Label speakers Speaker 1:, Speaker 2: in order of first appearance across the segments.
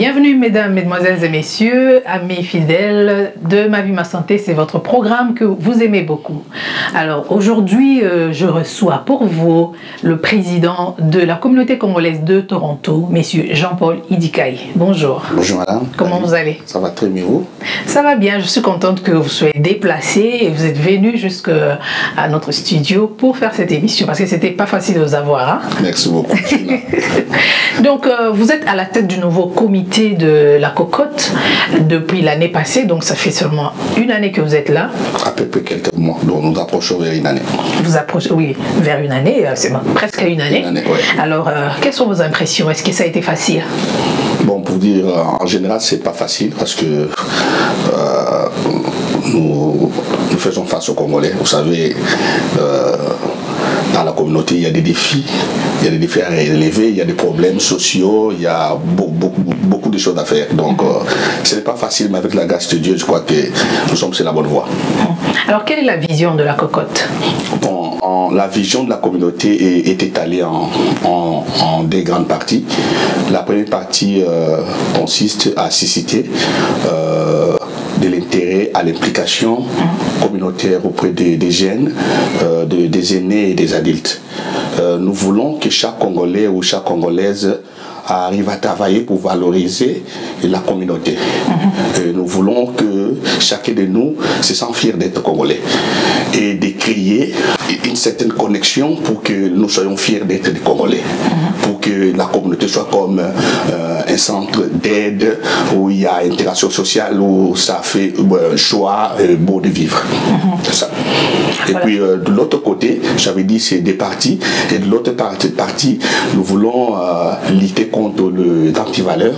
Speaker 1: Bienvenue mesdames, mesdemoiselles et messieurs, amis fidèles de Ma Vie Ma Santé, c'est votre programme que vous aimez beaucoup. Alors aujourd'hui, je reçois pour vous le président de la communauté congolaise de Toronto, monsieur Jean-Paul Idikaï. Bonjour.
Speaker 2: Bonjour madame.
Speaker 1: Comment vous allez?
Speaker 2: Ça va très bien, vous?
Speaker 1: Ça va bien, je suis contente que vous soyez déplacé et vous êtes venu jusqu'à notre studio pour faire cette émission parce que c'était pas facile de vous avoir. Hein?
Speaker 2: Merci beaucoup.
Speaker 1: Donc vous êtes à la tête du nouveau comité de la cocotte depuis l'année passée, donc ça fait seulement une année que vous êtes là.
Speaker 2: À peu près quelques mois, donc nous approchons vers une année.
Speaker 1: Vous approchez, oui, vers une année, c'est presque une année.
Speaker 2: Ouais.
Speaker 1: Alors, quelles sont vos impressions? Est-ce que ça a été facile?
Speaker 2: Bon, pour dire, en général, c'est pas facile parce que nous faisons face aux Congolais. Vous savez, dans la communauté, il y a des défis. Il y a des défis à relever, il y a des problèmes sociaux, il y a beaucoup de choses à faire. Donc, ce n'est pas facile, mais avec la grâce de Dieu, je crois que nous sommes sur la bonne voie.
Speaker 1: Alors, quelle est la vision de la cocotte?
Speaker 2: Bon, la vision de la communauté est étalée en deux grandes parties. La première partie consiste à susciter de l'intérêt à l'implication communautaire auprès des jeunes, des aînés et des adultes. Nous voulons que chaque Congolais ou chaque Congolaise arrive à travailler pour valoriser la communauté. Nous voulons que chacun de nous se sente fier d'être Congolais et de créer une certaine connexion pour que nous soyons fiers d'être des Congolais, pour que la communauté soit comme un centre d'aide où il y a interaction sociale, où ça fait un choix beau de vivre. C'est ça. Et puis de l'autre côté, j'avais dit c'est des parties, et de l'autre partie, nous voulons lutter contre les antivaleurs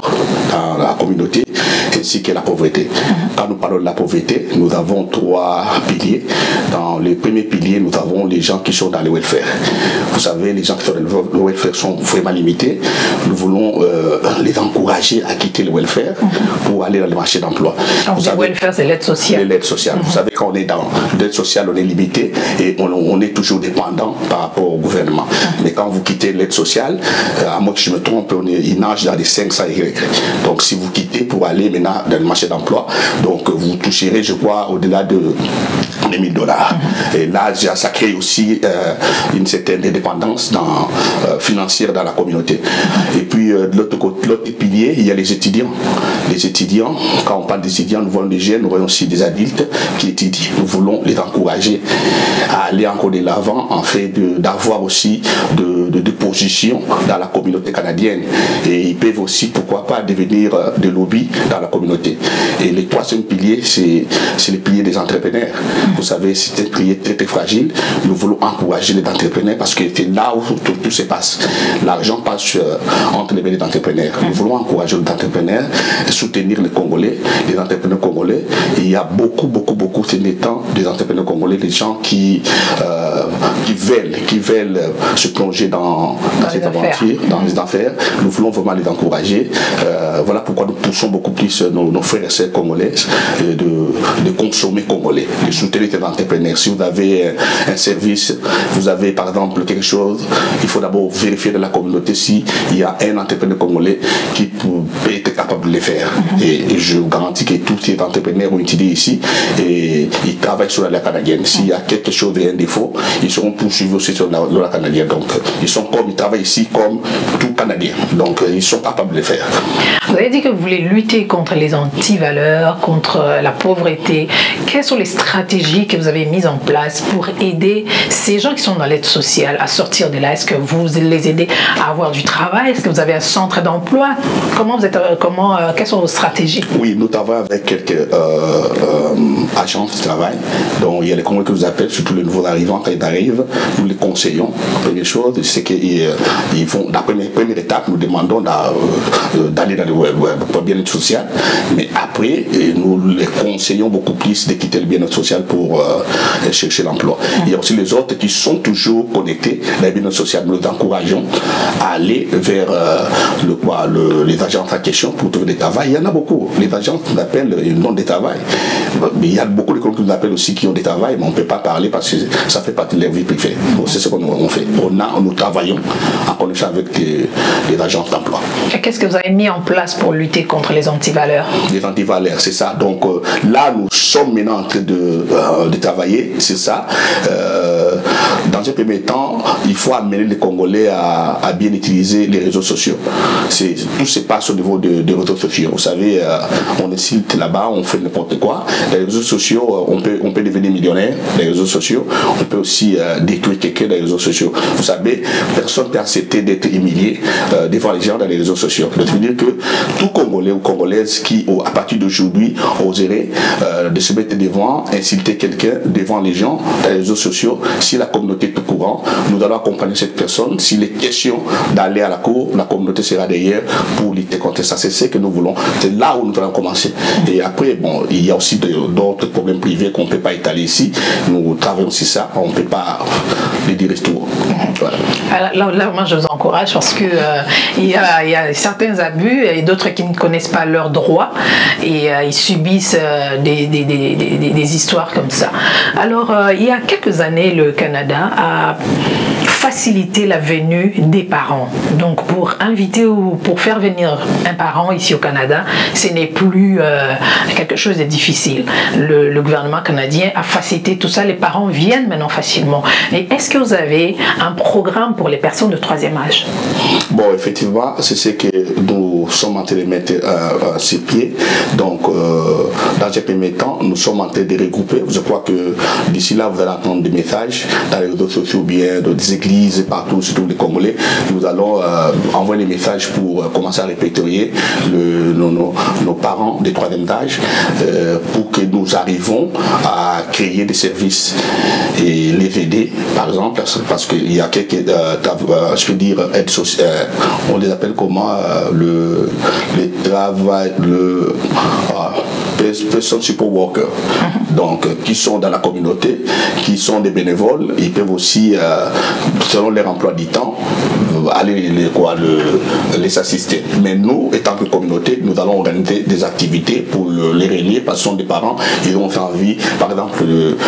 Speaker 2: dans la communauté ainsi que la pauvreté. Quand nous parlons de la pauvreté, nous avons trois piliers. Dans le premier pilier, nous avons les gens qui sont dans le welfare. Vous savez, les gens qui sont dans le welfare sont vraiment limités. Nous voulons les encourager à quitter le welfare pour aller dans le marché d'emploi.
Speaker 1: Le welfare, c'est l'aide sociale.
Speaker 2: L'aide sociale. Vous savez, quand on est dans l'aide sociale, on est limité et on est toujours dépendant par rapport au gouvernement. Mais quand vous quittez l'aide sociale, à moins que je me trompe, il nage dans les 500 Y. Donc si vous quittez pour aller maintenant dans le marché d'emploi, donc vous toucherez, je crois, au-delà de $1000. Et là, ça crée aussi une certaine indépendance financière dans la communauté. Et puis, de l'autre côté, l'autre pilier, il y a les étudiants. Les étudiants, quand on parle d'étudiants, nous voyons des jeunes, nous voyons aussi des adultes qui étudient. Nous voulons les encourager à aller encore de l'avant, en fait, d'avoir aussi de positions dans la communauté canadienne. Et ils peuvent aussi, pourquoi pas, devenir des lobbies dans la communauté. Et le troisième pilier, c'est le pilier des entrepreneurs. Vous savez, c'est un pilier très, très fragile. Nous voulons encourager les entrepreneurs parce que c'est là où tout se passe. L'argent passe entre les mains des entrepreneurs. Nous voulons encourager les entrepreneurs, soutenir les Congolais, les entrepreneurs congolais. Et il y a beaucoup ces temps des entrepreneurs congolais, les gens qui veulent se plonger dans cette aventure, dans les affaires. Nous voulons vraiment les encourager. Voilà pourquoi nous poussons beaucoup plus nos frères et sœurs congolais de consommer congolais, de soutenir les entrepreneurs. Si vous avez un service, vous avez par exemple quelque chose, il faut d'abord vérifier dans la communauté s'il y a un entrepreneur congolais qui peut être capable de le faire. Et je garantis que tous ces entrepreneurs ont étudié ici et ils travaillent sur la loi canadienne. S'il y a quelque chose et un défaut, ils seront poursuivis aussi sur la loi canadienne. Donc ils travaillent ici comme tout Canadien. Donc ils sont capables de le faire.
Speaker 1: Vous avez dit que vous voulez lutter contre les antivaleurs, contre la pauvreté. Quelles sont les stratégies que vous avez mises en place pour aider ces gens qui sont dans l'aide sociale à sortir de là? Est-ce que vous les aidez à avoir du travail? Est-ce que vous avez un centre d'emploi? Quelles sont vos stratégies? Oui,
Speaker 2: nous travaillons avec quelques agences de travail. Donc il y a les Congolais que nous appellent, surtout les nouveaux arrivants, quand ils arrivent, nous les conseillons. La première chose, c'est qu'ils vont, la première étape, nous demandons d'aller dans le bien-être social, mais après, nous les conseillons beaucoup plus de quitter le bien-être social pour chercher l'emploi. Il y a aussi les autres qui sont toujours connectés dans le bien-être social. Nous les encourageons à aller vers les agences en question pour trouver du travail. Il y en a beaucoup. Les agences qu'on appelle non des travail. Mais il y a beaucoup de gens qui nous appellent aussi qui ont des travail, mais on ne peut pas parler parce que ça fait partie de leur vie privée. Bon, c'est ce qu'on fait. Nous travaillons en connexion avec les agences d'emploi.
Speaker 1: Qu'est-ce que vous avez mis en place pour lutter contre les antivaleurs?
Speaker 2: Les antivaleurs, c'est ça. Donc là, nous sommes maintenant en train de travailler, c'est ça. Dans un premier temps, il faut amener les Congolais à bien utiliser les réseaux sociaux. Tout se passe au niveau des réseaux sociaux. Vous savez, on insulte là-bas, on fait n'importe quoi. Les réseaux sociaux, on peut devenir millionnaire. Les réseaux sociaux, on peut aussi détruire quelqu'un dans les réseaux sociaux. Vous savez, personne ne peut accepter d'être humilié devant les gens dans les réseaux sociaux. Donc, ça veut dire que tout Congolais ou Congolaise qui, à partir d'aujourd'hui, oserait de se mettre devant, insulter quelqu'un devant les gens dans les réseaux sociaux, si la communauté est au courant, nous allons accompagner cette personne. S'il est question d'aller à la cour, la communauté sera derrière pour lutter contre ça. C'est ce que nous voulons. C'est là où nous allons commencer. Et après, bon, il y a aussi d'autres problèmes privés qu'on ne peut pas étaler ici. Nous travaillons sur ça. On ne peut pas les dire tout. Voilà.
Speaker 1: Là, moi, je vous encourage parce que il y a certains abus et d'autres qui ne connaissent pas leurs droits et ils subissent des histoires comme ça. Alors, il y a quelques années, le Canada a facilité la venue des parents. Donc, pour inviter ou pour faire venir un parent ici au Canada, ce n'est plus quelque chose de difficile. Le gouvernement canadien a facilité tout ça. Les parents viennent maintenant facilement. Mais est-ce que vous avez un programme pour les personnes de troisième âge?
Speaker 2: Bon, effectivement, c'est ce que nous sommes en train de mettre sur pied. Donc, dans un premier temps, nous sommes en train de regrouper. Je crois que d'ici là, vous allez entendre des messages dans les réseaux sociaux, bien des églises, partout, surtout les Congolais. Nous allons envoyer des messages pour commencer à répertorier nos parents de troisième âge pour que nous arrivons à créer des services et les aider, par exemple, parce qu'il y a quelques, je peux dire, aides sociales, on les appelle comment, le travail, person support worker, donc qui sont dans la communauté, qui sont des bénévoles, ils peuvent aussi, selon leur emploi du temps, aller les assister. Mais nous, étant que communauté, nous allons organiser des activités pour les réunir parce que ce sont des parents, ils ont envie, par exemple,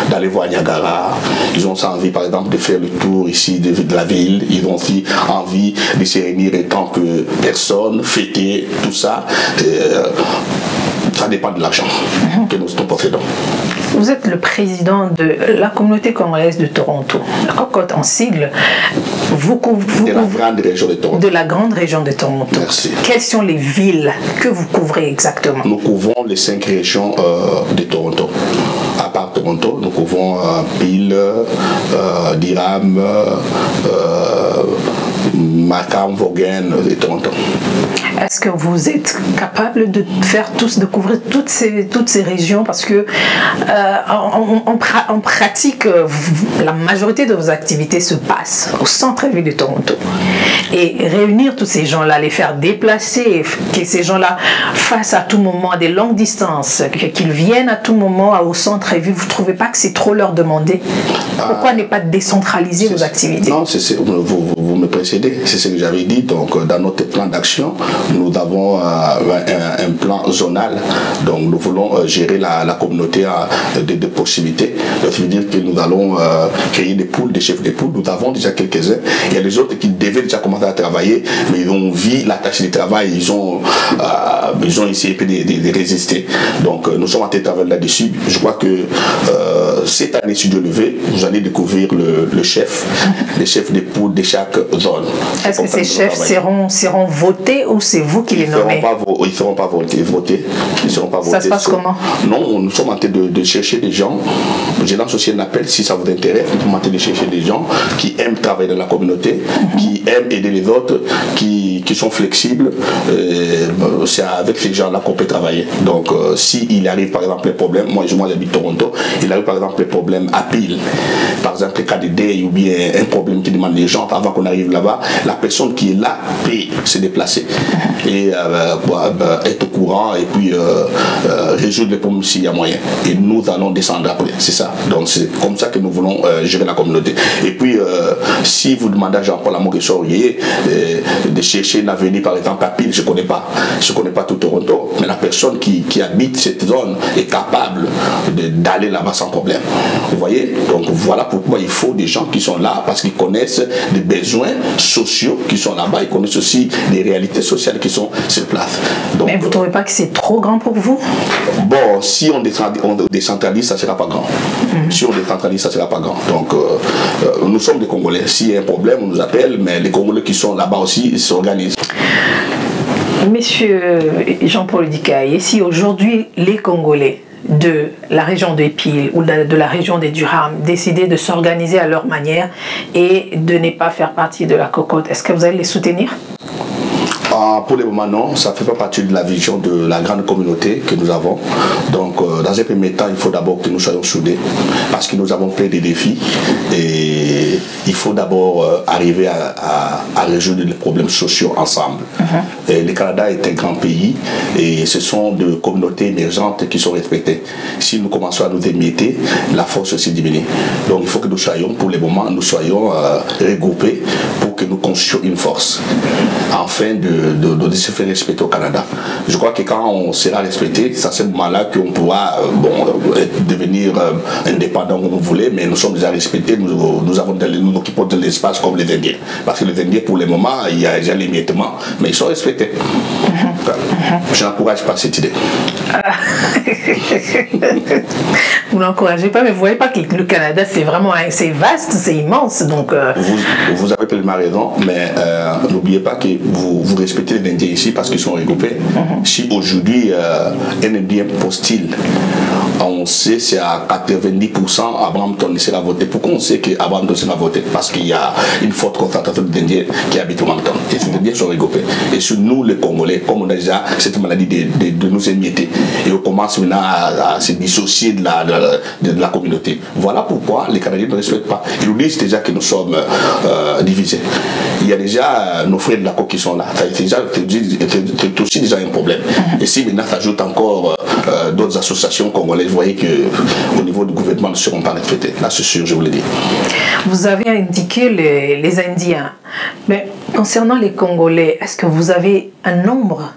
Speaker 2: d'aller voir Niagara, ils ont envie, par exemple, de faire le tour ici de la ville, ils ont aussi envie de se réunir en tant que personne, fêter, tout ça. Ça dépend de l'argent que nous possédons.
Speaker 1: Vous êtes le président de la communauté congolaise de Toronto. La COCOT en sigle,
Speaker 2: de la grande région de Toronto.
Speaker 1: De la grande région de Toronto.
Speaker 2: Merci.
Speaker 1: Quelles sont les villes que vous couvrez exactement?
Speaker 2: Nous couvrons les 5 régions de Toronto. À part Toronto, nous couvrons Peel, Durham, Markham, Vaughan et Toronto.
Speaker 1: Est-ce que vous êtes capable de couvrir toutes ces régions parce que en pratique, la majorité de vos activités se passent au centre-ville de Toronto. Et réunir tous ces gens-là, les faire déplacer, que ces gens-là fassent à tout moment à des longues distances, qu'ils viennent à tout moment au centre-ville, vous ne trouvez pas que c'est trop leur demander? Pourquoi ne pas décentraliser vos activités?
Speaker 2: Non, vous me précédez, c'est ce que j'avais dit. Donc, dans notre plan d'action, nous avons un plan zonal. Donc, nous voulons gérer la communauté de proximité. Donc, ça veut dire que nous allons créer des poules, des chefs de poules. Nous avons déjà quelques-uns. Il y a les autres qui devaient déjà commencer à travailler, mais ils ont vu la tâche de travail. Ils ont essayé de résister. Donc, nous sommes en train de travailler là-dessus. Je crois que cette année, si Dieu le veut, vous allez découvrir les chefs de poules de chaque zone.
Speaker 1: Est-ce que ces chefs seront votés ou c'est vous qui les nommez?
Speaker 2: Ils ne seront pas votés. Ils seront pas votés.
Speaker 1: Ça se passe comment?
Speaker 2: Non, nous sommes en train de chercher des gens. Je lance aussi un appel, si ça vous intéresse, nous sommes en train de chercher des gens qui aiment travailler dans la communauté, qui aiment aider les autres, qui sont flexibles. C'est avec ces gens-là qu'on peut travailler. Donc, s'il arrive par exemple les problèmes, moi j'habite Toronto, il arrive par exemple les problèmes à Peel, par exemple les cas de deuil ou bien un problème qui demande les gens avant qu'on arrive là-bas, la personne qui est là peut se déplacer et être au courant et puis résoudre les problèmes s'il y a moyen. Et nous allons descendre après, c'est ça. Donc c'est comme ça que nous voulons gérer la communauté. Et puis si vous demandez à Jean-Paul Amogué-Sorier de chercher un avenir par exemple à Peel, je ne connais pas tout Toronto, mais la personne qui habite cette zone est capable d'aller là-bas sans problème. Vous voyez? Donc voilà pourquoi il faut des gens qui sont là parce qu'ils connaissent des besoins sociaux qui sont là-bas, ils connaissent aussi des réalités sociales qui sont sur place. Donc,
Speaker 1: mais vous ne trouvez pas que c'est trop grand pour vous?
Speaker 2: Bon, si on décentralise, ça ne sera pas grand. Si on décentralise, ça ne sera pas grand. Donc, nous sommes des Congolais. S'il y a un problème, on nous appelle, mais les Congolais qui sont là-bas aussi, ils s'organisent.
Speaker 1: Monsieur Jean-Paul Dikaye, si aujourd'hui les Congolais de la région d'Épile ou de la région des Durham décidaient de s'organiser à leur manière et de ne pas faire partie de la cocotte, est-ce que vous allez les soutenir?
Speaker 2: Pour le moment, non. Ça ne fait pas partie de la vision de la grande communauté que nous avons. Donc, dans un premier temps, il faut d'abord que nous soyons soudés parce que nous avons plein de défis et il faut d'abord arriver à résoudre les problèmes sociaux ensemble. Et le Canada est un grand pays et ce sont des communautés émergentes qui sont respectées. Si nous commençons à nous émietter, la force aussi diminue. Donc, il faut que nous soyons, pour le moment, nous soyons regroupés pour que nous constituions une force afin de se faire respecter au Canada. Je crois que quand on sera respecté, c'est à ce moment-là qu'on pourra devenir indépendant comme vous voulez, mais nous sommes déjà respectés, nous occupons de l'espace comme les Indiens. Parce que les Indiens, pour le moment, il y a déjà l'émiettement, mais ils sont respectés. Je n'encourage pas cette idée.
Speaker 1: Vous n'encouragez pas, mais vous ne voyez pas que le Canada, c'est vraiment c'est vaste, c'est immense. Donc,
Speaker 2: vous avez pleinement raison, mais n'oubliez pas que vous respectez les Indiens ici parce qu'ils sont regroupés. Si aujourd'hui un Indien postile, on sait c'est à 90% Brampton sera voté. Pourquoi on sait qu'Brampton sera voté? Parce qu'il y a une forte concentration d'Indiens qui habitent au Brampton. Et ces Indiens sont regroupés. Et sur nous, les Congolais, comme on a déjà cette maladie de nous émietter, et on commence maintenant à se dissocier de la communauté. Voilà pourquoi les Canadiens ne respectent pas. Ils nous disent déjà que nous sommes divisés. Il y a déjà nos frères de la côte qui sont là. C'est aussi déjà un problème. Et si maintenant s'ajoute encore d'autres associations congolaises, vous voyez qu'au niveau du gouvernement, ne seront pas respectés. Là, c'est sûr, je vous le dis.
Speaker 1: Vous avez indiqué les Indiens. Mais concernant les Congolais, est-ce que vous avez un nombre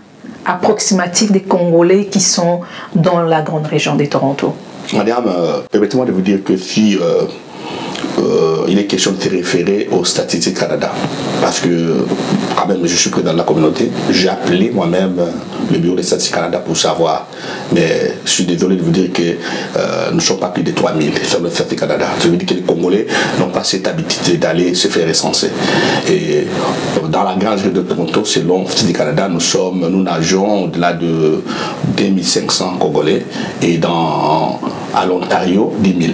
Speaker 1: approximatif des Congolais qui sont dans la grande région de Toronto?
Speaker 2: Madame, permettez-moi de vous dire que si il est question de se référer aux statistiques Canada, parce que quand même je suis président de la communauté, j'ai appelé moi-même le bureau des statistiques Canada pour savoir, mais je suis désolé de vous dire que nous ne sommes pas plus de 3000 sur le statistiques Canada. Ça veut dire que les Congolais n'ont pas cette habitude d'aller se faire recenser. Et dans la grande région de Toronto, selon le Statistique Canada, nous nageons au-delà de 2500 Congolais et à l'Ontario 10 000.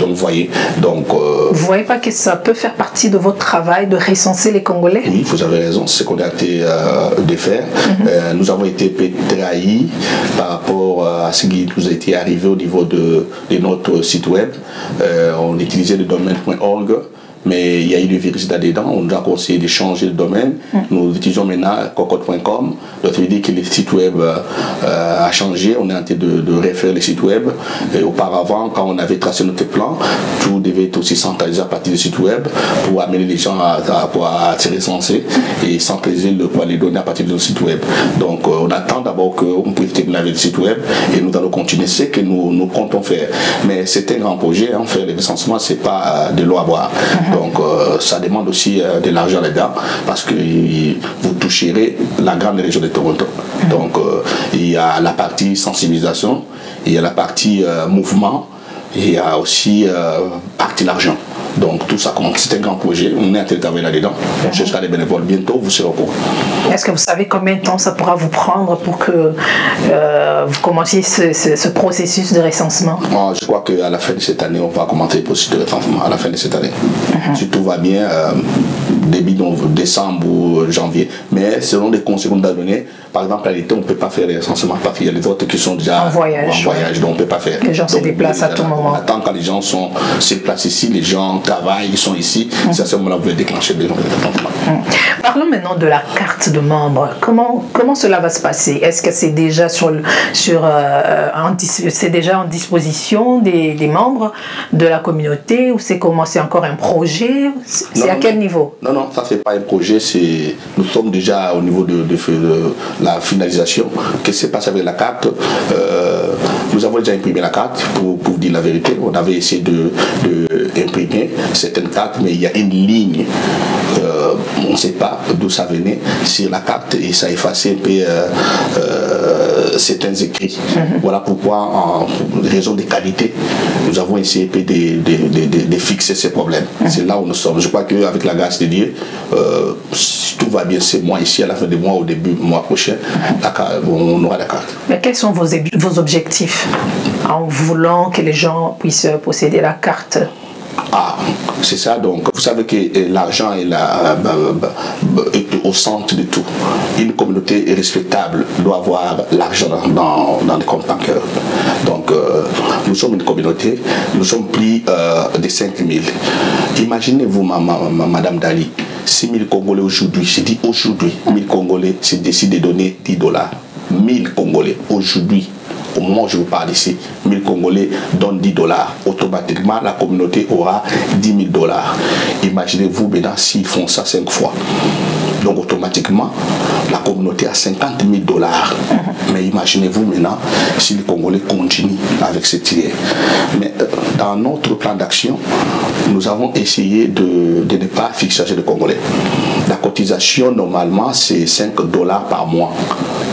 Speaker 2: Donc vous voyez, vous
Speaker 1: voyez pas que ça peut faire partie de votre travail de recenser les Congolais?
Speaker 2: Oui, vous avez raison, c'est ce qu'on a été de faire. Nous avons été trahis par rapport à ce qui nous a été arrivé au niveau de notre site web. On utilisait le domaine .org. Mais il y a eu le virus là-dedans, on nous a conseillé de changer de domaine. Nous utilisons maintenant cocotte.com. Donc ça veut dire que le site web a changé, on est en train de refaire le site web. Et auparavant, quand on avait tracé notre plan, tout devait être aussi centralisé à partir du site web pour amener les gens à se recenser et centraliser les données à partir du site web. Donc on attend d'abord qu'on puisse terminer avec le site web et nous allons continuer ce que nous comptons faire. Mais c'est un grand projet, faire le recensement, c'est pas de l'eau à boire. Donc ça demande aussi de l'argent là-dedans parce que vous toucherez la grande région de Toronto. Donc il y a la partie sensibilisation, il y a la partie mouvement, il y a aussi partie l'argent. Donc tout ça compte, c'est un grand projet, on est en train de travailler là-dedans, on cherchera des bénévoles, bientôt vous serez au courant.
Speaker 1: Est-ce que vous savez combien de temps ça pourra vous prendre pour que vous commenciez ce processus de recensement?
Speaker 2: Je crois qu'à la fin de cette année, on va commencer le processus de recensement, à la fin de cette année. Si tout va bien, début décembre ou janvier, mais selon les conseils qu'on nous a donnés, par exemple à l'été, on ne peut pas faire les recensements parce qu'il y a les autres qui sont déjà
Speaker 1: en voyage,
Speaker 2: donc on ne peut pas faire.
Speaker 1: Les gens se déplacent à tout moment.
Speaker 2: On attend quand les gens se placent ici, les gens travaillent, ils sont ici, c'est à ce moment-là que vous pouvez déclencher des recensements.
Speaker 1: Parlons maintenant de la carte de membre. Comment cela va se passer? Est-ce que c'est déjà c'est déjà en disposition des membres de la communauté ou c'est encore un projet? C'est à quel niveau?
Speaker 2: Non, Non, ça c'est pas un projet, nous sommes déjà au niveau de la finalisation. Qu'est-ce qui s'est passé avec la carte? Nous avons déjà imprimé la carte, pour dire la vérité. On avait essayé d'imprimer certaines cartes, mais il y a une ligne, on ne sait pas d'où ça venait, sur la carte, et ça a effacé un peu certains écrits. Voilà pourquoi, en raison de qualité, nous avons essayé de fixer ces problèmes. C'est là où nous sommes. Je crois qu'avec la grâce de Dieu, si tout va bien, c'est moi ici, à la fin du mois, au début du mois prochain, on aura la carte.
Speaker 1: Mais quels sont vos objectifs en voulant que les gens puissent posséder la carte?
Speaker 2: Ah, c'est ça. Donc, vous savez que l'argent est au centre de tout. Une communauté respectable doit avoir l'argent dans les comptes bancaires. Donc, nous sommes une communauté, nous sommes plus de 5000. Imaginez-vous, Madame Dali, 6000 Congolais aujourd'hui, j'ai dit aujourd'hui, 1000 Congolais se décident de donner $10. 1000 Congolais aujourd'hui. Au moment où je vous parle ici, 1000 Congolais donnent $10. Automatiquement, la communauté aura $10 000. Imaginez-vous maintenant s'ils font ça 5 fois. Donc automatiquement, la communauté a $50 000. Mais imaginez-vous maintenant si les Congolais continuent avec cette idée. Mais dans notre plan d'action, nous avons essayé de ne pas fixer les Congolais. La cotisation, normalement, c'est $5 par mois.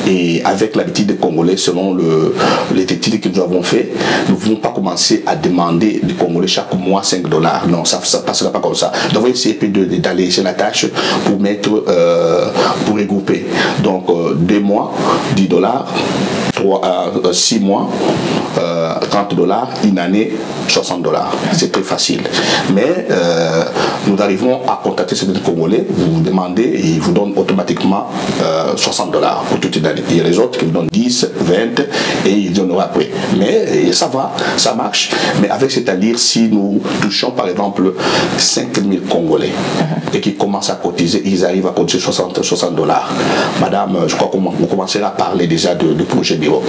Speaker 2: Et avec l'habitude des Congolais, selon les études que nous avons fait, nous ne pouvons pas commencer à demander des Congolais chaque mois $5. Non, ça ne passera pas comme ça. Nous avons essayé d'aller sur la tâche pour mettre, pour regrouper. Donc, 2 mois, $10, 6 mois, $30, une année, $60. C'est très facile. Mais nous arrivons à contacter ces Congolais, vous demandez et ils vous donnent automatiquement $60 pour toute une année. Il y a les autres qui vous donnent 10, 20 et ils donneront après. Mais ça va, ça marche. Mais avec cette allure, si nous touchons par exemple 5000 Congolais et qui commencent à cotiser, ils arrivent à cotiser $60. Madame, je crois qu'on commencera à parler déjà de projet bureau.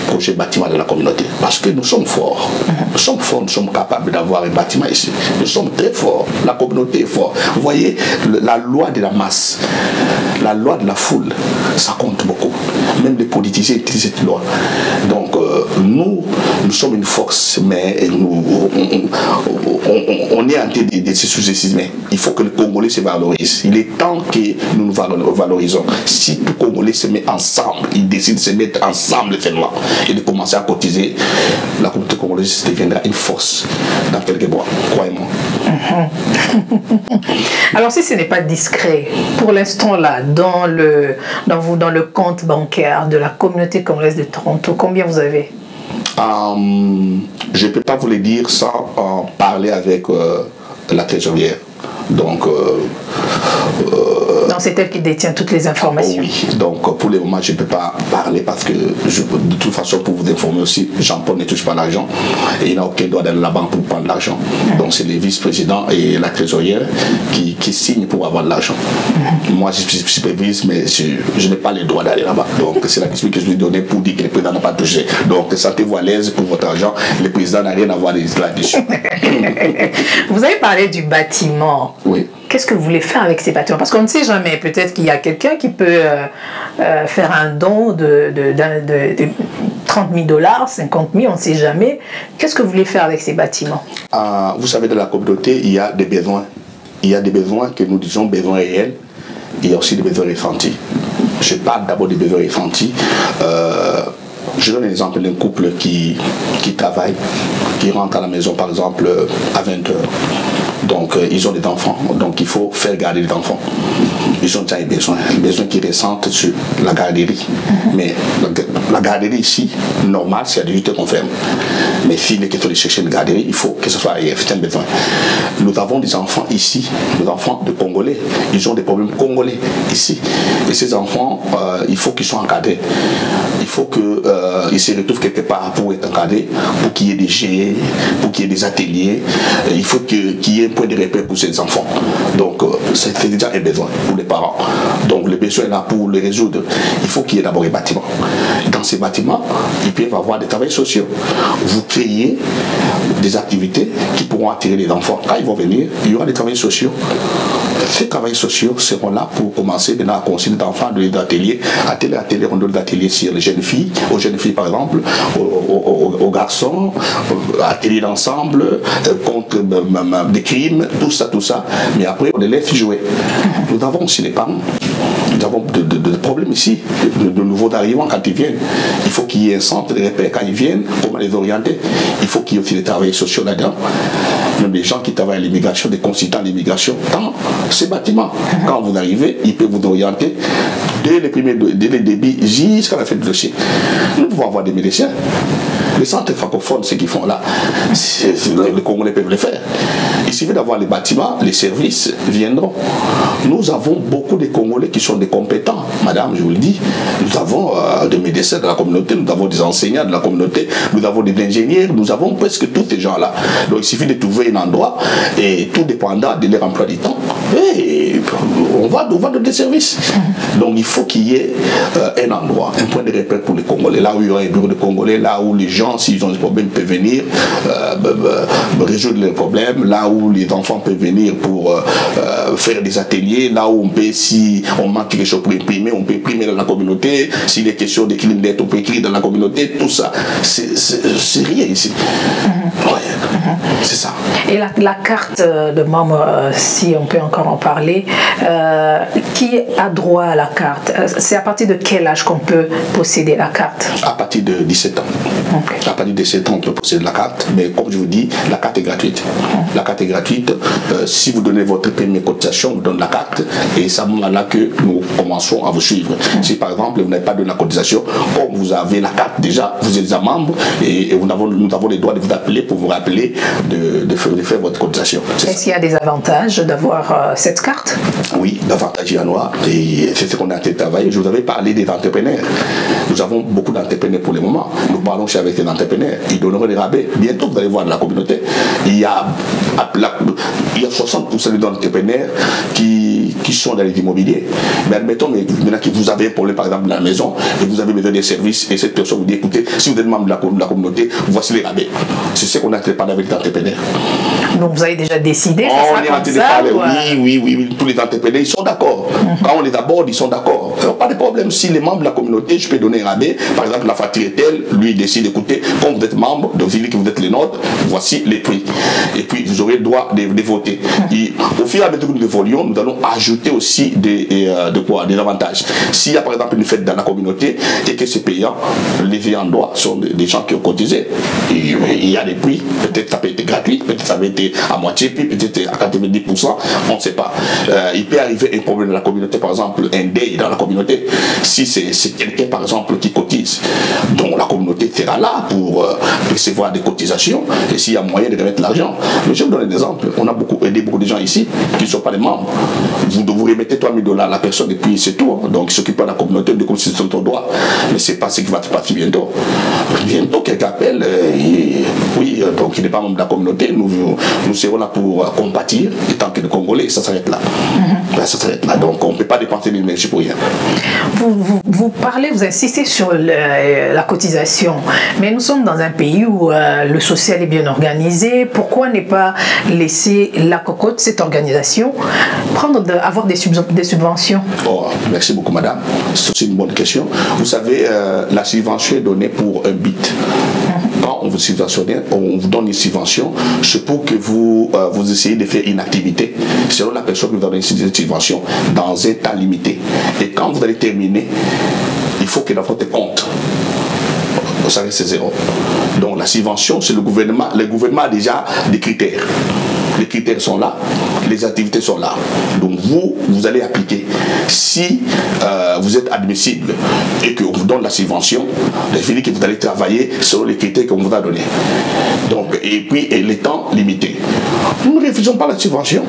Speaker 2: Projet bâtiment de la communauté. Parce que nous sommes forts. Nous sommes forts, nous sommes capables d'avoir un bâtiment ici. Nous sommes très forts. La communauté est forte. Vous voyez, la loi de la masse, la loi de la foule, ça compte beaucoup. Même les politiciens utilisent cette loi. Donc, nous sommes une force, mais on est en train de se sous-estimer. Il faut que le Congolais se valorise. Il est temps que nous nous valorisons. Si tout Congolais se met ensemble, il décide de se mettre ensemble, finalement, et de commencer à cotiser, la communauté congolaise deviendra une force dans quelques mois, croyez-moi.
Speaker 1: Alors si ce n'est pas discret, pour l'instant là, dans le compte bancaire de la communauté congolaise de Toronto, combien vous avez?
Speaker 2: Je ne peux pas vous le dire sans parler avec la trésorière. Donc,
Speaker 1: c'est elle qui détient toutes les informations.
Speaker 2: Oui, donc pour le moment, je ne peux pas parler parce que, de toute façon, pour vous informer aussi, Jean-Paul ne touche pas l'argent et il n'a aucun droit d'aller à la banque pour prendre l'argent. Donc, c'est les vice-présidents et la trésorière qui signent pour avoir de l'argent. Moi, je supervise, mais je n'ai pas le droit d'aller là-bas. Donc, c'est la question que je lui ai donnée pour dire que le président n'a pas touché. Donc, sentez-vous à l'aise pour votre argent. Le président n'a rien à voir là-dessus.
Speaker 1: Vous avez parlé du bâtiment.
Speaker 2: Oui.
Speaker 1: Qu'est-ce que vous voulez faire avec ces bâtiments? Parce qu'on ne sait jamais, peut-être qu'il y a quelqu'un qui peut faire un don de $30 000, 50 000, on ne sait jamais. Qu'est-ce que vous voulez faire avec ces bâtiments?
Speaker 2: Vous savez, dans la communauté, il y a des besoins. Il y a des besoins que nous disons besoins réels. Il y a aussi des besoins ressentis. Je parle d'abord des besoins ressentis. Je donne l'exemple d'un couple qui travaille, qui rentre à la maison par exemple à 20h. Donc ils ont des enfants, donc il faut faire garder les enfants. Ils ont déjà des besoins qui ressentent sur la garderie. Mais la garderie ici, normal, c'est à 18h qu'on ferme. Mais s'il est question de chercher une garderie, il faut que ce soit ailleurs, c'est un besoin. Nous avons des enfants ici, des enfants de Congolais. Ils ont des problèmes congolais ici. Et ces enfants, il faut qu'ils soient encadrés. Il faut qu'ils se retrouvent quelque part pour être encadrés, pour qu'il y ait des GE, pour qu'il y ait des ateliers. Il faut qu'il y ait un point de repère pour ces enfants. Donc Donc, c'est déjà un besoin pour les parents. Donc, le besoin est là pour le résoudre. Il faut qu'il y ait d'abord un bâtiment. Dans ces bâtiments, ils peuvent avoir des travailleurs sociaux. Vous créez des activités qui pourront attirer les enfants. Quand ils vont venir, il y aura des travailleurs sociaux. Ces travailleurs sociaux seront là pour commencer maintenant à conseiller les enfants de l'atelier. Atelier, on donne des ateliers sur les jeunes filles, aux jeunes filles par exemple, aux garçons, ateliers d'ensemble, contre des crimes, tout ça. Mais après, on les laisse jouer. Nous avons aussi les parents. Nous avons de problèmes ici, de nouveaux arrivants quand ils viennent. Il faut qu'il y ait un centre de repère quand ils viennent, comment les orienter. Il faut qu'il y ait aussi des travailleurs sociaux là-dedans. Même des gens qui travaillent à l'immigration, des consultants à l'immigration. Dans ces bâtiments, quand vous arrivez, ils peuvent vous orienter dès les débuts jusqu'à la fin du dossier. Nous pouvons avoir des médecins. Les centres francophones, ce qu'ils font là, les Congolais peuvent le faire. Il suffit d'avoir les bâtiments, les services viendront. Nous avons beaucoup de Congolais qui sont des compétents, madame, je vous le dis. Nous avons des médecins de la communauté, nous avons des enseignants de la communauté, nous avons des ingénieurs, nous avons presque tous ces gens-là. Donc il suffit de trouver un endroit et tout dépendant de leur emploi du temps. Et on va donner des services. Donc il faut qu'il y ait un endroit, un point de repère pour les Congolais. Là où il y aura un bureau de Congolais, là où les gens, s'ils ont des problèmes, peuvent venir résoudre leurs problèmes, là où les enfants peuvent venir pour faire des ateliers, là où on peut, si on manque quelque chose pour imprimer, on peut imprimer dans la communauté, s'il est question d'écrire une lettre, on peut écrire dans la communauté, tout ça. C'est rien ici. Ouais, c'est ça.
Speaker 1: Et la carte de membre, si on peut encore en parler, qui a droit à la carte? C'est à partir de quel âge qu'on peut posséder la carte?
Speaker 2: À partir de 17 ans. Okay. À partir de 17 ans, on peut posséder la carte, mais comme je vous dis, la carte est gratuite. La carte est gratuite. Si vous donnez votre première cotisation, on vous donne la carte, et c'est à ce moment-là que nous commençons à vous suivre. Si par exemple, vous n'avez pas donné la cotisation, comme vous avez la carte déjà, vous êtes déjà membre, et nous avons les droits de vous appeler pour vous rappeler de faire votre cotisation.
Speaker 1: Est-ce qu'il y a des avantages d'avoir cette carte?
Speaker 2: Oui, d'avantages il y en a, et c'est ce qu'on a été travailler. Je vous avais parlé des entrepreneurs. Nous avons beaucoup d'entrepreneurs pour le moment. Nous parlons aussi avec les entrepreneurs. Ils donneront des rabais. Bientôt, vous allez voir dans la communauté, il y a 60% d'entrepreneurs qui sont dans les immobiliers. Mais admettons maintenant que vous avez un problème, par exemple, dans la maison, et vous avez besoin des services, et cette personne vous dit, écoutez, si vous êtes membre de la communauté, voici les rabais. C'est ce qu'on a fait parler avec les entrepreneurs.
Speaker 1: Donc vous avez déjà décidé,
Speaker 2: on est en train de parler, oui, tous les entrepreneurs, ils sont d'accord. Quand on les aborde, ils sont d'accord. Pas de problème, si les membres de la communauté, je peux donner un rabais, par exemple, la facture est telle, lui il décide, écoutez, comme vous êtes membre, donc il dit que vous êtes les nôtres, voici les prix. Et puis vous aurez le droit de voter. Et au fur et à mesure que nous évoluons, nous allons ajouter aussi des avantages. S'il y a par exemple une fête dans la communauté et que c'est payant, les ayants droit sont des gens qui ont cotisé. Et il y a des prix, peut-être ça peut être gratuit, peut-être ça peut être à moitié, puis peut-être à 90%, on ne sait pas. Il peut arriver un problème dans la communauté, par exemple un deuil dans la communauté. Si c'est quelqu'un par exemple qui cotise, donc la communauté sera là pour recevoir des cotisations, et s'il y a moyen de remettre l'argent. Mais je vais vous donner un exemple. On a aidé beaucoup de gens ici qui ne sont pas les membres. Vous remettez $3 000 à la personne et puis c'est tout. Hein. Donc il s'occupe de la communauté, de comme si c'était ton droit. Mais c'est pas ce qui va se passer bientôt. Bientôt quelqu'un appelle, donc il n'est pas membre de la communauté, nous serons là pour compatir, et tant que les Congolais, ça s'arrête là. Ça s'arrête là. Donc on ne peut pas dépenser l'énergie pour rien.
Speaker 1: Vous parlez, vous insistez sur la cotisation, mais nous sommes dans un pays où le social est bien organisé. Pourquoi ne pas laisser la cocotte, cette organisation, avoir des subventions?
Speaker 2: Merci beaucoup, madame. C'est une bonne question. Vous savez, la subvention est donnée pour un but. Quand on vous subventionne, on vous donne une subvention, c'est pour que vous essayez de faire une activité selon la personne que vous avez une subvention dans un temps limité. Et quand vous allez terminer, il faut que dans votre compte, vous savez, c'est zéro. Donc la subvention, c'est le gouvernement. Le gouvernement a déjà des critères. Les critères sont là, les activités sont là. Donc vous allez appliquer. Si vous êtes admissible et qu'on vous donne la subvention, il faut que vous allez travailler selon les critères qu'on vous a donnés. Donc, et puis les temps limités. Nous ne refusons pas la subvention.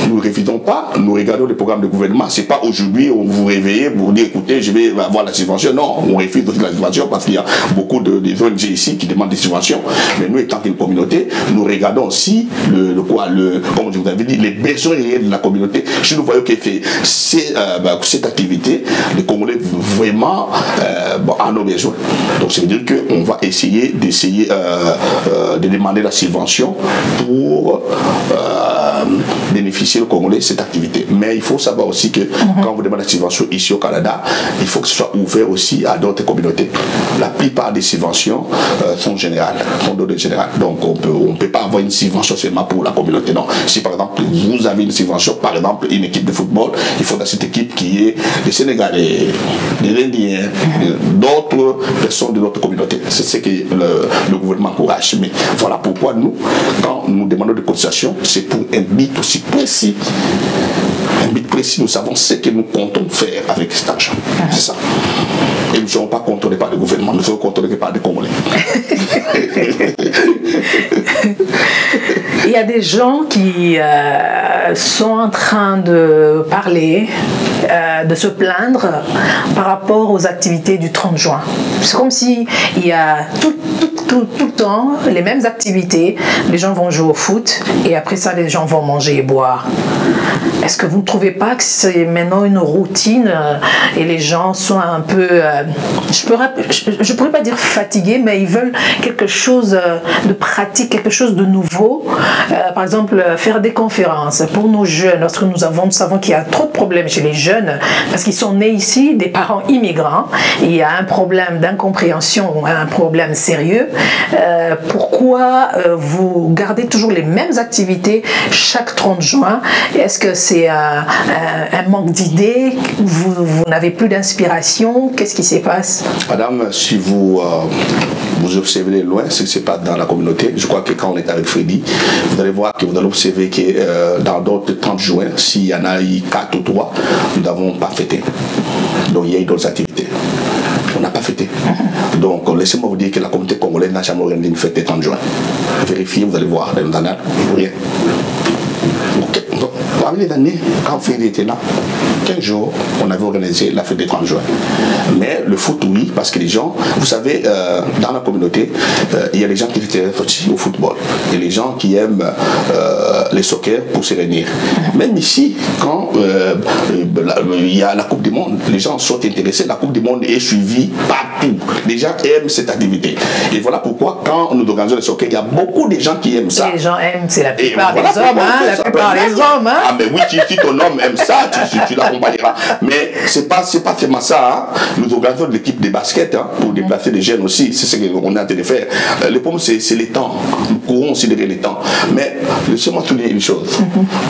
Speaker 2: Nous ne refusons pas, nous regardons le programme de gouvernement. Ce n'est pas aujourd'hui où vous vous réveillez pour dire écoutez, je vais avoir la subvention. Non, on refuse aussi la subvention parce qu'il y a beaucoup de ONG ici qui demandent des subventions. Mais nous, étant qu'une communauté, nous regardons aussi comme je communauté. Vous avez dit les besoins réels de la communauté. Si nous voyons que cette activité, les Congolais vraiment en ont besoin. Donc ça veut dire qu'on va essayer de demander la subvention pour bénéficier le Congolais de cette activité. Mais il faut savoir aussi que quand vous demandez la subvention ici au Canada, il faut que ce soit ouvert aussi à d'autres communautés. La plupart des subventions sont générales, sont d'ordre général. Donc on ne peut pas avoir une subvention seulement pour la communauté. Non. Si par exemple vous avez une subvention, par exemple une équipe de football, il faut dans cette équipe qui est des Sénégalais, des Indiens, d'autres personnes de notre communauté. C'est ce que le gouvernement encourage. Mais voilà pourquoi nous, quand nous demandons des cotisations, c'est pour un but aussi précis. Un but précis, nous savons ce que nous comptons faire avec cet argent. C'est ça. Et nous ne serons pas contrôlés par le gouvernement, nous serons contrôlés par des Congolais.
Speaker 1: Il y a des gens qui sont en train de parler, de se plaindre par rapport aux activités du 30 juin. C'est comme s'il y a tout le temps les mêmes activités. Les gens vont jouer au foot et après ça, les gens vont manger et boire. Est-ce que vous ne trouvez pas que c'est maintenant une routine et les gens sont un peu, je pourrais pas dire fatigués, mais ils veulent quelque chose de pratique, quelque chose de nouveau. Par exemple, faire des conférences pour nos jeunes, lorsque nous savons qu'il y a trop de problèmes chez les jeunes, parce qu'ils sont nés ici, des parents immigrants, il y a un problème d'incompréhension, un problème sérieux. Pourquoi vous gardez toujours les mêmes activités chaque 30 juin? Est-ce que c'est un manque d'idées? Vous n'avez plus d'inspiration? Qu'est-ce qui se passe?
Speaker 2: Madame, si vous observez loin ce qui se passe dans la communauté, je crois que quand on est avec Freddy, vous allez voir que vous allez observer que dans d'autres 30 juin, s'il y en a eu 4 ou 3, nous n'avons pas fêté. Donc il y a eu d'autres activités. On n'a pas fêté. Donc laissez-moi vous dire que la communauté congolaise n'a jamais organisé une fête le 30 juin. Vérifiez, vous allez voir, dans les annales, rien. Parmi les années, quand Freddy était là, 15 jours, on avait organisé la fête des 30 juin. Mais le foot, oui, parce que les gens, vous savez, dans la communauté, il y a les gens qui s'intéressent aussi au football. Et les gens qui aiment les soccer pour se réunir. Même ici, quand il y a la Coupe du Monde, les gens sont intéressés. La Coupe du Monde est suivie partout. Les gens aiment cette activité. Et voilà pourquoi, quand nous organisons le soccer, il y a beaucoup de gens qui aiment ça.
Speaker 1: Les gens aiment, c'est la plupart des hommes, hein, la plupart des hommes. Hein.
Speaker 2: Ah, mais oui, si ton homme aime ça, tu l'accompagneras. Mais c'est pas seulement ça. Hein. Nous organisons l'équipe de basket pour déplacer des jeunes aussi. C'est ce qu'on est en train de faire. Le problème, c'est les temps. Nous courons aussi derrière les temps. Mais laissez-moi souligner une chose.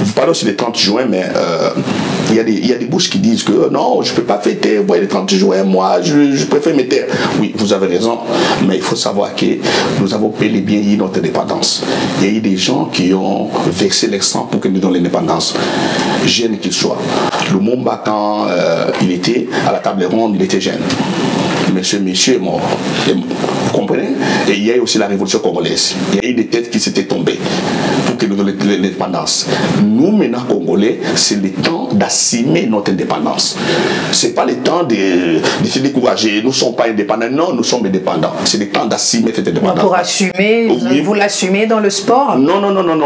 Speaker 2: Vous parlez aussi des 30 juin, mais il y a des bouches qui disent que non, je ne peux pas fêter. Vous voyez, les 30 juin, moi, je préfère me taire. Oui, vous avez raison. Mais il faut savoir que nous avons payé bien notre indépendance. Il y a eu des gens qui ont versé l'exemple pour que nous donnions l'indépendance. Jeune qu'il soit. Lumumba, quand il était à la table ronde, il était jeune. Monsieur est mort. Vous comprenez? Et il y a eu aussi la révolution congolaise. Il y a eu des têtes qui s'étaient tombées pour que nous donnions l'indépendance. Nous, maintenant, Congolais, c'est le temps d'assumer notre indépendance. Ce n'est pas le temps de se décourager. Nous ne sommes pas indépendants. Non, nous sommes indépendants. C'est le temps d'assumer cette indépendance.
Speaker 1: Pour assumer, oui. Vous l'assumez dans le sport?
Speaker 2: Non.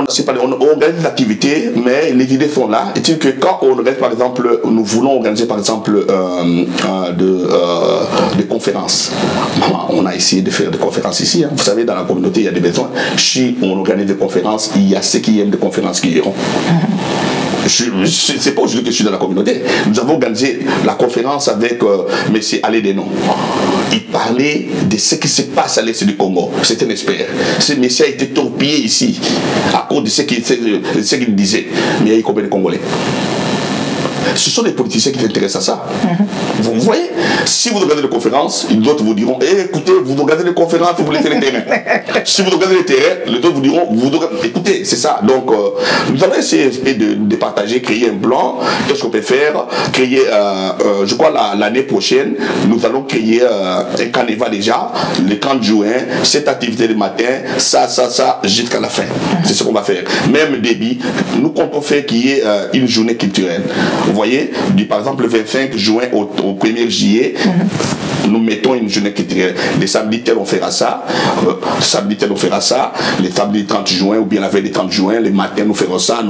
Speaker 2: C'est pas, on organise l'activité, mais les idées sont là. Et que quand on organise, par exemple, nous voulons organiser, par exemple, des conférences. On a essayé de faire des conférences ici. Hein. Vous savez, dans la communauté, il y a des besoins. Si on organise des conférences, il y a ceux qui aiment des conférences qui iront. C'est pas aujourd'hui que je suis dans la communauté. Nous avons organisé la conférence avec M. Alain Denon. Il parlait de ce qui se passe à l'est du Congo. C'est un expert. Ce monsieur a été torpillé ici à cause de ce qu'il disait. Mais il y a eu combien de Congolais? Ce sont des politiciens qui s'intéressent à ça. Vous voyez, si vous regardez les conférences, les autres vous diront écoutez, vous regardez les conférences, vous laissez les terrains. Si vous regardez les terrains, les autres vous diront écoutez, c'est ça. Donc, nous allons essayer de partager, créer un plan. Qu'est-ce qu'on peut faire? Créer, je crois, l'année prochaine, nous allons créer un carnaval déjà, le 30 juin, cette activité le matin, ça, jusqu'à la fin. C'est ce qu'on va faire. Même débit, nous comptons faire qu'il y ait une journée culturelle. Vous voyez, par exemple le 25 juin au 1er juillet, Nous mettons une journée qui dirait les samedis tel on fera ça, samedi tel on fera ça, les samedis 30 juin ou bien la veille du 30 juin, les matins nous ferons ça,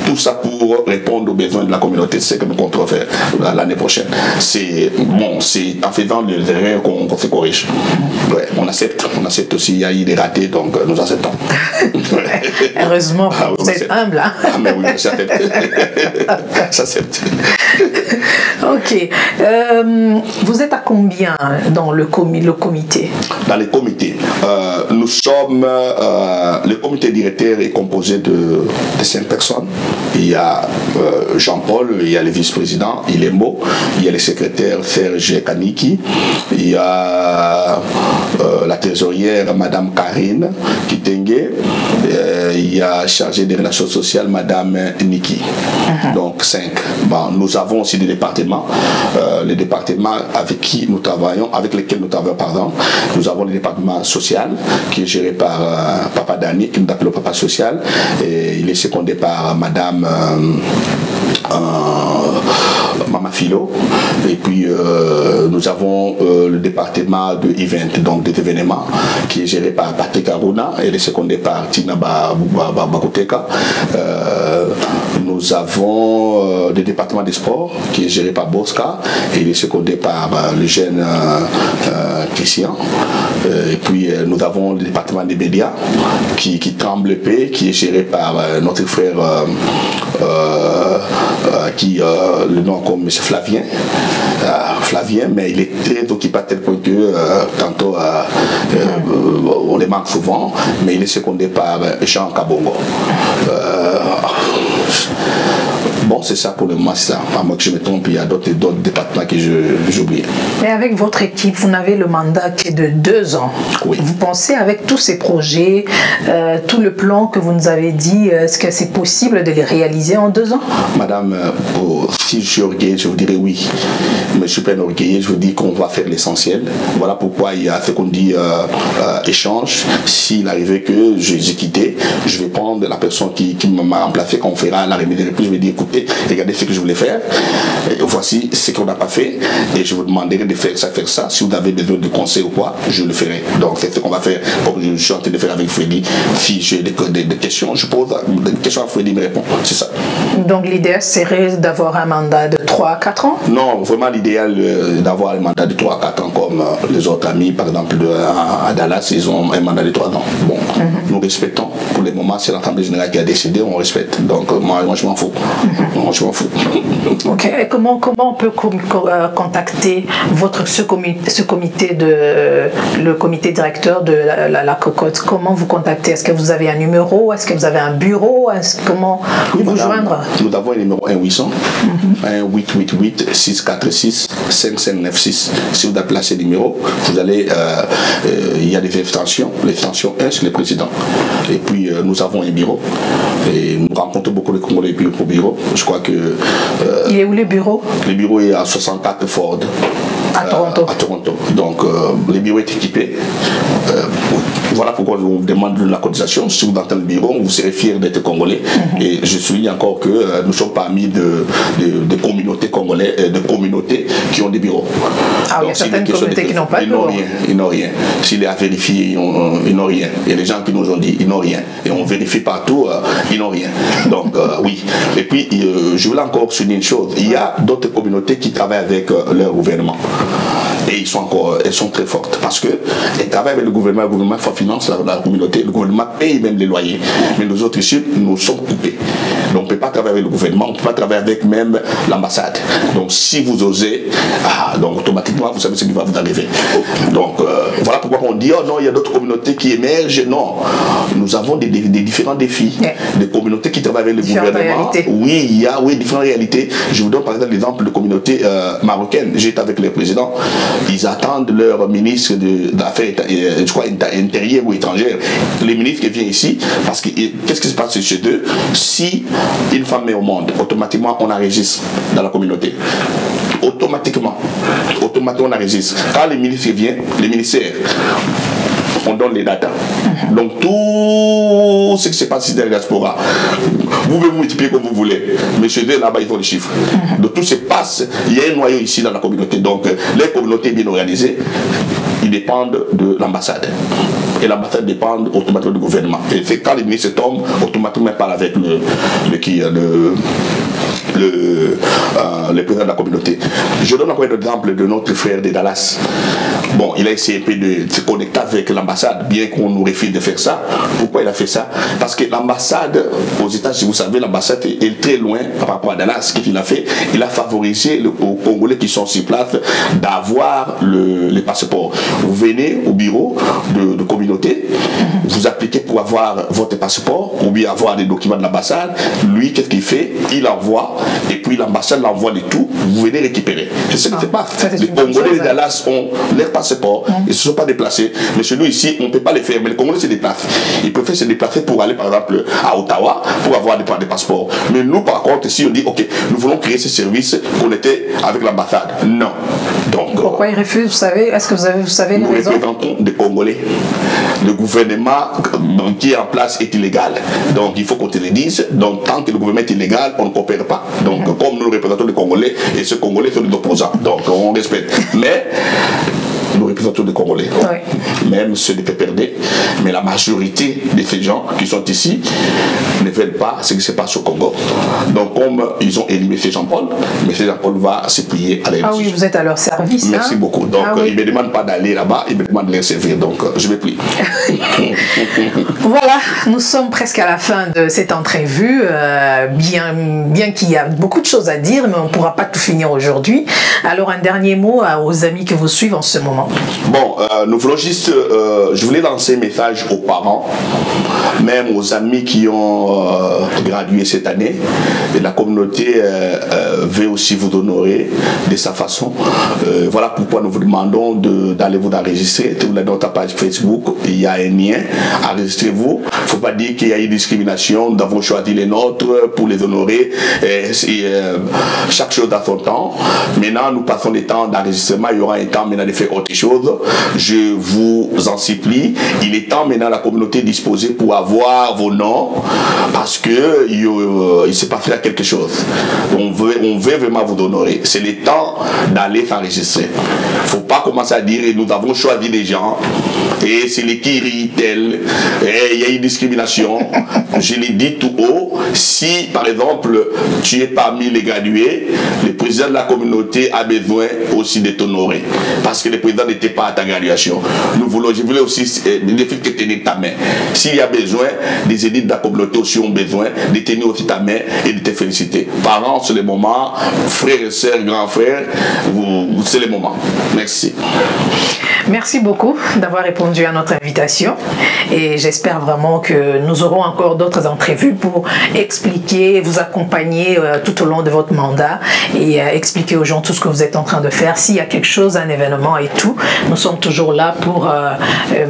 Speaker 2: tout ça pour répondre aux besoins de la communauté. C'est ce que nous comptons faire l'année prochaine. C'est bon, c'est en faisant les erreurs qu'on se corrige. Ouais, on accepte aussi, il y a eu des ratés, donc nous acceptons.
Speaker 1: Heureusement, vous êtes humble. Hein?
Speaker 2: Ah, mais oui, j'accepte.
Speaker 1: Ok. Vous êtes à combien dans le comité?
Speaker 2: Dans les comités, nous sommes. Le comité directeur est composé de 5 personnes. Il y a Jean-Paul, il y a le vice-président, Ilembo, il y a le secrétaire Serge Kaniki, il y a la trésorière Madame Karine Kitenge, il y a chargé des relations sociales Madame Niki. Donc 5. Bon, nous avons aussi des départements. Les départements avec lesquels nous travaillons, pardon. Nous avons le département social qui est géré par Papa Dani, qui nous appelle le Papa Social, et il est secondé par Madame Mama Philo. Et puis nous avons le département de event, donc des événements, qui est géré par Patrick Aruna et il est secondé par Tina Bakuteka. Nous avons le département des sports qui est géré par Bosca et il est secondé par le jeune Christian. Et puis nous avons le département des médias qui tremble le paix, qui est géré par notre frère le nom comme M. Flavien, mais il est très occupé à tel point que tantôt on les manque souvent, mais il est secondé par Jean Kabongo. Bon, c'est ça pour le moment, c'est ça. À moins que je me trompe, il y a d'autres départements que j'oublie.
Speaker 1: Mais avec votre équipe, vous n'avez le mandat qui est de 2 ans.
Speaker 2: Oui.
Speaker 1: Vous pensez avec tous ces projets, tout le plan que vous nous avez dit, est-ce que c'est possible de les réaliser en 2 ans?
Speaker 2: Madame, si je suis orgueilleux, je vous dirais oui. Mais je ne suis pas orgueilleux, je vous dis qu'on va faire l'essentiel. Voilà pourquoi il y a ce qu'on dit échange. S'il arrivait que j'ai quitté, je vais prendre la personne qui m'a remplacé, qu'on fera la rémunérer. Puis je vais dire, écoutez, regardez ce que je voulais faire. Et voici ce qu'on n'a pas fait. Et je vous demanderai de faire ça. Si vous avez besoin de conseils ou quoi, je le ferai. Donc c'est ce qu'on va faire. Comme je suis en train de faire avec Freddy. Si j'ai des questions, je pose des questions à Freddy, il me répond. C'est ça.
Speaker 1: Donc l'idée serait d'avoir un mandat de 3 à 4 ans?
Speaker 2: Non, vraiment l'idéal d'avoir un mandat de 3 à 4 ans comme les autres amis, par exemple à Dallas, ils ont un mandat de 3 ans. Bon, nous respectons. Pour le moment, c'est l'Assemblée générale qui a décidé, on respecte. Donc moi je m'en fous. Moi je m'en fous.
Speaker 1: Ok, et comment on peut contacter ce comité le comité directeur de la cocotte? Comment vous contactez? Est-ce que vous avez un numéro? Est-ce que vous avez un bureau? Comment vous joindre?
Speaker 2: Nous avons un numéro 1-800 1-888-646-5596. Si vous appelez ce numéro, vous allez, il y a des extensions. L'extension 1, c'est le président. Et puis nous avons un bureau. Et nous rencontrons beaucoup de Congolais au bureau. Je crois que...
Speaker 1: il est où le bureau?
Speaker 2: Le bureau est à 64 Ford.
Speaker 1: À Toronto.
Speaker 2: À Toronto. Donc le bureau est équipé. Voilà pourquoi je vous demande la cotisation. Si vous entrez dans le bureau, vous serez fiers d'être Congolais. Et je souligne encore que nous sommes parmi de communautés congolaises, de communautés qui ont des bureaux.
Speaker 1: Ah oui, il y a certaines communautés qui n'ont pas de bureau.
Speaker 2: Ils n'ont rien. S'il est à vérifier, ils n'ont rien. Et les gens qui nous ont dit, ils n'ont rien. Et on vérifie partout, ils n'ont rien. Donc oui. Et puis, je voulais encore souligner une chose. Il y a d'autres communautés qui travaillent avec leur gouvernement. Et elles sont très fortes parce qu'elles travaillent avec le gouvernement finance la communauté, le gouvernement paye même les loyers. Mais nous autres ici, nous sommes coupés. Donc on ne peut pas travailler avec le gouvernement, on ne peut pas travailler avec même l'ambassade. Donc si vous osez, donc automatiquement vous savez ce qui va vous arriver. Donc voilà pourquoi on dit, oh non, il y a d'autres communautés qui émergent. Non, nous avons des différents défis. Des communautés qui travaillent avec le gouvernement. Oui, il y a différentes réalités. Je vous donne par exemple l'exemple de communautés marocaines. J'étais avec les présidents. Ils attendent leur ministre d'affaires, je crois, intérieures ou étrangères. Les ministres qui viennent ici, parce que qu'est-ce qui se passe chez eux? Si une femme est au monde, automatiquement on enregistre dans la communauté. Automatiquement on enregistre. Quand les ministres viennent, les ministères on donne les datas. Donc tout ce qui se passe ici dans la diaspora, vous pouvez vous multiplier comme vous voulez, mais chez eux là-bas ils font les chiffres. Donc tout se passe, il y a un noyau ici dans la communauté. Donc les communautés bien organisées, ils dépendent de l'ambassade. Et l'ambassade dépend automatiquement du gouvernement. Et c'est quand les ministres tombent, automatiquement ils parlent avec le président de la communauté. Je donne encore un exemple de notre frère de Dallas. Bon, il a essayé de se connecter avec l'ambassade, bien qu'on nous refuse de faire ça. Pourquoi il a fait ça? Parce que l'ambassade aux États-Unis, vous savez, l'ambassade est très loin par rapport à Dallas. Ce qu'il a fait, il a favorisé aux Congolais qui sont sur place d'avoir les passeports. Vous venez au bureau de communauté, vous appliquez pour avoir votre passeport ou bien avoir des documents de l'ambassade. Lui, qu'est-ce qu'il fait? Il envoie et puis l'ambassade l'envoie de tout. Vous venez récupérer. C'est ce qui se passe. Les Congolais de Dallas ont leur passeport. Ils ne se sont pas déplacés. Mais chez nous ici, on ne peut pas les faire. Mais les Congolais se déplacent. Ils préfèrent se déplacer pour aller par exemple à Ottawa pour avoir des passeports. Mais nous, par contre, si on dit ok, nous voulons créer ce service connecté avec l'ambassade. Non. Donc,
Speaker 1: pourquoi ils refusent? Vous savez? Est-ce que vous savez les raisons?
Speaker 2: Nous représentons des Congolais. Le gouvernement qui est en place est illégal. Donc il faut qu'on te le dise. Donc tant que le gouvernement est illégal, on ne coopère pas. Donc comme nous représentons les Congolais, et ces Congolais sont des opposants. Donc on respecte. Mais nous représentons des Congolais. Oui. Même ceux des PPRD. Mais la majorité de ces gens qui sont ici ne veulent pas ce qui se passe au Congo. Donc comme ils ont élu M. Jean-Paul, M. Jean-Paul va se plier à leur
Speaker 1: oui, vous êtes à leur service.
Speaker 2: Merci beaucoup. Donc oui. Ils ne me demandent pas d'aller là-bas, ils me demandent de les servir. Donc je me plie.
Speaker 1: Voilà, nous sommes presque à la fin de cette entrevue. Bien qu'il y a beaucoup de choses à dire, mais on ne pourra pas tout finir aujourd'hui. Alors un dernier mot aux amis qui vous suivent en ce moment.
Speaker 2: Bon, nous voulons juste, je voulais lancer un message aux parents, même aux amis qui ont gradué cette année. Et la communauté veut aussi vous honorer de sa façon. Voilà pourquoi nous vous demandons d'aller vous enregistrer. Vous l'avez dans ta page Facebook, il y a un lien. Enregistrez-vous. Il ne faut pas dire qu'il y a une discrimination. Nous avons choisi les nôtres pour les honorer. Chaque chose a son temps. Maintenant, nous passons des temps d'enregistrement. Il y aura un temps maintenant de faire autre chose. Je vous en supplie. Il est temps maintenant la communauté disposée pour avoir vos noms parce que il s'est passé quelque chose. On veut vraiment vous honorer. C'est le temps d'aller s'enregistrer. Il ne faut pas commencer à dire nous avons choisi des gens et c'est les qui rient tel. Il y a une discrimination. Je l'ai dit tout haut. Si par exemple tu es parmi les gradués, le président de la communauté a besoin aussi de t'honorer parce que le président n'était pas à ta graduation. Je voulais aussi le fait que tenir ta main. S'il y a besoin, des élites de la communauté aussi ont besoin de tenir aussi ta main et de te féliciter. Parents, c'est le moment. Frères et sœurs, grands frères, c'est le moment. Merci.
Speaker 1: Merci beaucoup d'avoir répondu à notre invitation et j'espère vraiment que nous aurons encore d'autres entrevues pour expliquer, vous accompagner tout au long de votre mandat et expliquer aux gens tout ce que vous êtes en train de faire. S'il y a quelque chose, un événement et tout, nous sommes toujours là pour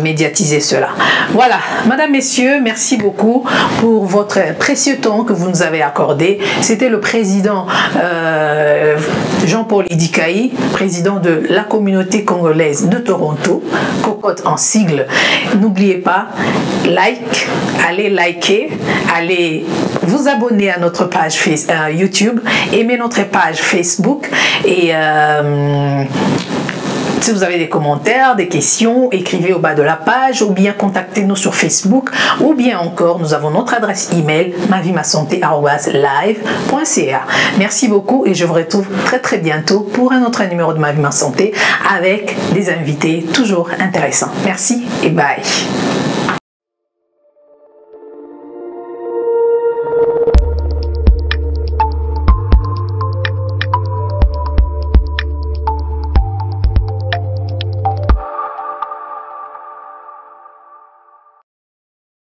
Speaker 1: médiatiser cela. Voilà, Madame, Messieurs, merci beaucoup pour votre précieux temps que vous nous avez accordé. C'était le président Jean-Paul Idikaï, président de la communauté congolaise de Toronto, Cocotte en sigle. N'oubliez pas, allez liker, allez vous abonner à notre page YouTube, aimez notre page Facebook et si vous avez des commentaires, des questions, écrivez au bas de la page ou bien contactez-nous sur Facebook ou bien encore, nous avons notre adresse email mavimasanté@live.ca. Merci beaucoup et je vous retrouve très très bientôt pour un autre numéro de Ma Vie Ma Santé avec des invités toujours intéressants. Merci et bye.